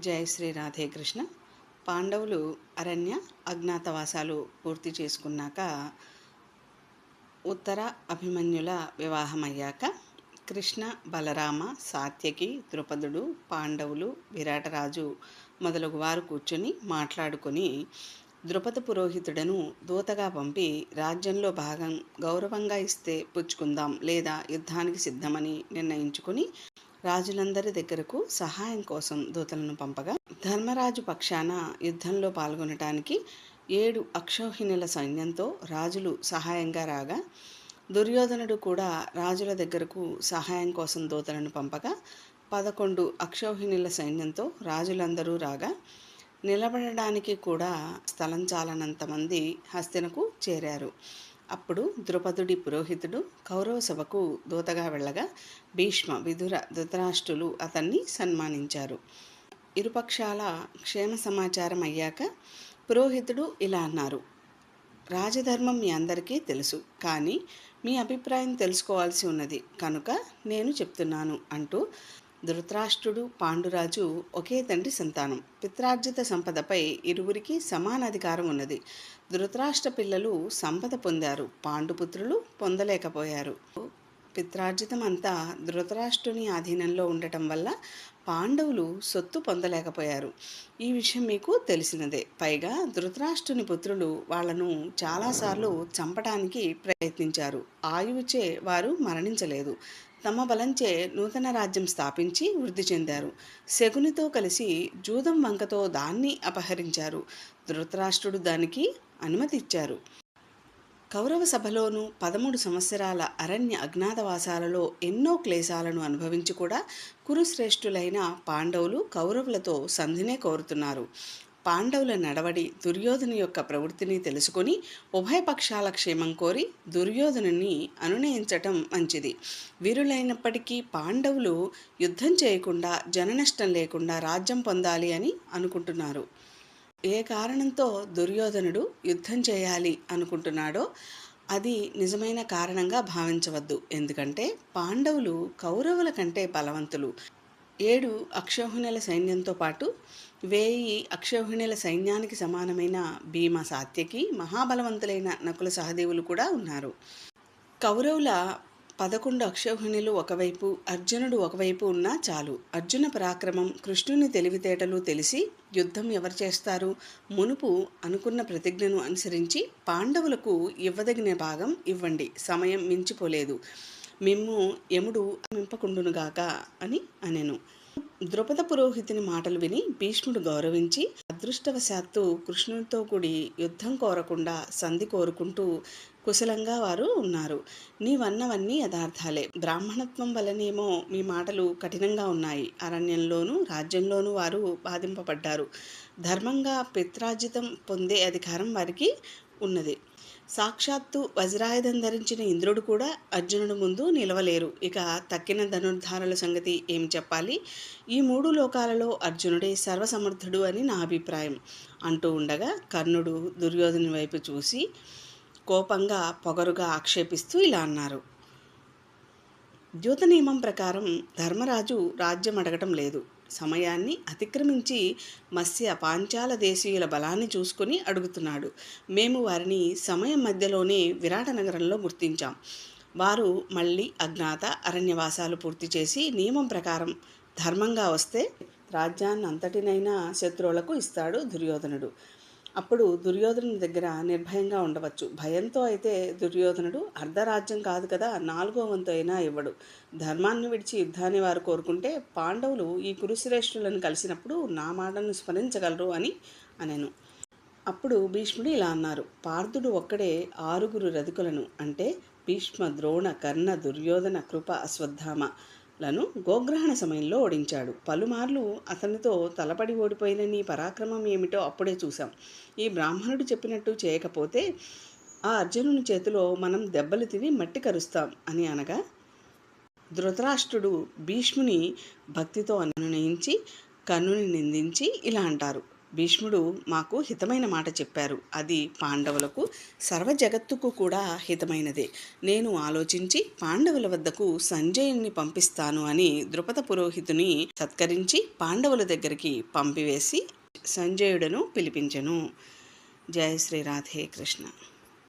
జై శ్రీ రాధే కృష్ణ. పాండవులు అరణ్య అజ్ఞాతవాసాలు పూర్తి చేసుకున్నాక ఉత్తర అభిమన్యుల వివాహమయ్యాక కృష్ణ, బలరామ, సాత్యకి, ద్రుపదుడు, పాండవులు, విరాటరాజు మొదలగు వారు కూర్చొని మాట్లాడుకొని ద్రుపద పురోహితుడను దూతగా పంపి రాజ్యంలో భాగం గౌరవంగా ఇస్తే పుచ్చుకుందాం లేదా యుద్ధానికి సిద్ధమని నిర్ణయించుకుని రాజులందరి దగ్గరకు సహాయం కోసం దూతలను పంపగా ధర్మరాజు పక్షాన యుద్ధంలో పాల్గొనటానికి 7 అక్షౌహిణుల సైన్యంతో రాజులు సహాయంగా రాగా దుర్యోధనుడు కూడా రాజుల దగ్గరకు సహాయం కోసం దూతలను పంపగా 11 అక్షౌహిణుల సైన్యంతో రాజులందరూ రాగా నిలబడడానికి కూడా స్థలం చాలనంతమంది హస్తినకు చేరారు. అప్పుడు ద్రుపదుడి పురోహితుడు కౌరవ సభకు దూతగా వెళ్ళగా భీష్మ, విదుర, ధృతరాష్ట్రులు అతన్ని సన్మానించారు. ఇరుపక్షాల క్షేమ సమాచారం అయ్యాక పురోహితుడు ఇలా అన్నారు: రాజధర్మం మీ అందరికీ తెలుసు, కానీ మీ అభిప్రాయం తెలుసుకోవాల్సి ఉన్నది కనుక నేను చెప్తున్నాను అంటూ ధృతరాష్ట్రుడు, పాండురాజు ఒకే తండ్రి సంతానం. పిత్రార్జిత సంపదపై ఇరువురికి సమాన అధికారం ఉన్నది. ధృతరాష్ట్ర పిల్లలు సంపద పొందారు, పాండుపుత్రులు పొందలేకపోయారు. పిత్రార్జితం అంతా ధృతరాష్ట్రుని ఆధీనంలో ఉండటం వల్ల పాండవులు సొత్తు పొందలేకపోయారు. ఈ విషయం మీకు తెలిసినదే. పైగా ధృతరాష్ట్రుని పుత్రులు వాళ్లను చాలాసార్లు చంపడానికి ప్రయత్నించారు. ఆయువుచే వారు మరణించలేదు. తమ బలంచే నూతన రాజ్యం స్థాపించి వృద్ధి చెందారు. శకునితో కలిసి జూదం వంకతో దాన్ని అపహరించారు. ధృతరాష్ట్రుడు దానికి అనుమతి ఇచ్చారు. కౌరవ సభలోనూ 13 సంవత్సరాల అరణ్య అజ్ఞాతవాసాలలో ఎన్నో క్లేశాలను అనుభవించి కూడా కురుశ్రేష్ఠులైన పాండవులు కౌరవులతో సంధినే కోరుతున్నారు. పాండవుల నడవడి, దుర్యోధను యొక్క ప్రవృత్తిని తెలుసుకొని ఉభయపక్షాల క్షేమం కోరి దుర్యోధనుని అనునయించటం మంచిది. వీరులైనప్పటికీ పాండవులు యుద్ధం చేయకుండా, జననష్టం లేకుండా రాజ్యం పొందాలి అని అనుకుంటున్నారు. ఏ కారణంతో దుర్యోధనుడు యుద్ధం చేయాలి అనుకుంటున్నాడో అది నిజమైన కారణంగా భావించవద్దు. ఎందుకంటే పాండవులు కౌరవుల కంటే బలవంతులు. 7 అక్షౌహిణుల సైన్యంతో పాటు 1000 అక్షౌహిణుల సైన్యానికి సమానమైన భీమ, సాత్యకి, మహాబలవంతులైన నకుల, సహదేవులు కూడా ఉన్నారు. కౌరవుల 11 అక్షౌహిణులు ఒకవైపు, అర్జునుడు ఒకవైపు ఉన్నా చాలు. అర్జున పరాక్రమం, కృష్ణుని తెలివితేటలు తెలిసి యుద్ధం ఎవరు చేస్తారు? మునుపు అనుకున్న ప్రతిజ్ఞను అనుసరించి పాండవులకు ఇవ్వదగిన భాగం ఇవ్వండి. సమయం మించిపోలేదు. మిమ్ము యముడు మింపకుండునుగాక అని అనెను. ద్రుపద పురోహితుని మాటలు విని భీష్ముడు గౌరవించి అదృష్టవశాత్తు కృష్ణునితో కూడి యుద్ధం కోరకుండా సంధి కోరుకుంటూ కుశలంగా వారు ఉన్నారు. నీవన్నవన్నీ యథార్థాలే. బ్రాహ్మణత్వం వలనేమో మీ మాటలు కఠినంగా ఉన్నాయి. అరణ్యంలోనూ రాజ్యంలోనూ వారు బాధింపబడ్డారు. ధర్మంగా పిత్రార్జితం పొందే అధికారం వారికి ఉన్నది. సాక్షాత్తు వజ్రాయుధం ధరించిన ఇంద్రుడు కూడా అర్జునుడు ముందు నిలవలేరు. ఇక తక్కిన ధనుర్ధారుల సంగతి ఏమి చెప్పాలి? ఈ 3 లోకాలలో అర్జునుడే సర్వసమర్థుడు అని నా అభిప్రాయం అంటూ ఉండగా కర్ణుడు దుర్యోధను వైపు చూసి కోపంగా, పొగరుగా ఆక్షేపిస్తూ ఇలా అన్నారు: ద్యూత నియమం ప్రకారం ధర్మరాజు రాజ్యం అడగటం లేదు. సమయాన్ని అతిక్రమించి మత్స్య, పాంచాల దేశీయుల బలాన్ని చూసుకొని అడుగుతున్నాడు. మేము వారిని సమయం మధ్యలోనే విరాట నగరంలో గుర్తించాం. వారు మళ్ళీ అజ్ఞాత అరణ్యవాసాలు పూర్తి చేసి నియమం ప్రకారం ధర్మంగా వస్తే రాజ్యాన్ని అంతటినైనా శత్రువులకు ఇస్తాడు దుర్యోధనుడు. అప్పుడు దుర్యోధనుడి దగ్గర నిర్భయంగా ఉండవచ్చు. భయంతో అయితే దుర్యోధనుడు అర్ధరాజ్యం కాదు కదా, 4వ వంతు అయినా ఇవ్వడు. ధర్మాన్ని విడిచి యుద్ధాన్ని వారు కోరుకుంటే పాండవులు ఈ కురుశ్రేష్ఠులను కలిసినప్పుడు నా మాటను స్మరించగలరు అని అనెను. అప్పుడు భీష్ముడు ఇలా అన్నారు: పార్థుడు ఒక్కడే 6 రధికులను అంటే భీష్మ, ద్రోణ, కర్ణ, దుర్యోధన, కృప, అశ్వత్థామ లను గోగ్రహణ సమయంలో ఓడించాడు. పలుమార్లు అతనితో తలపడి ఓడిపోయిన నీ పరాక్రమం ఏమిటో అప్పుడే చూశాం. ఈ బ్రాహ్మణుడు చెప్పినట్టు చేయకపోతే ఆ అర్జునుని చేతిలో మనం దెబ్బలు తిని మట్టి కరుస్తాం అని అనగా ధృతరాష్ట్రుడు భీష్ముని భక్తితో అనునయించి కర్ణుని నిందించి ఇలా అంటారు: భీష్ముడు మాకు హితమైన మాట చెప్పారు. అది పాండవులకు సర్వ జగత్తుకు కూడా హితమైనదే. నేను ఆలోచించి పాండవుల వద్దకు సంజయుని పంపిస్తాను అని ద్రుపద పురోహితుని సత్కరించి పాండవుల దగ్గరికి పంపివేసి సంజయుడను పిలిపించెను. జయ శ్రీ రాధే కృష్ణ.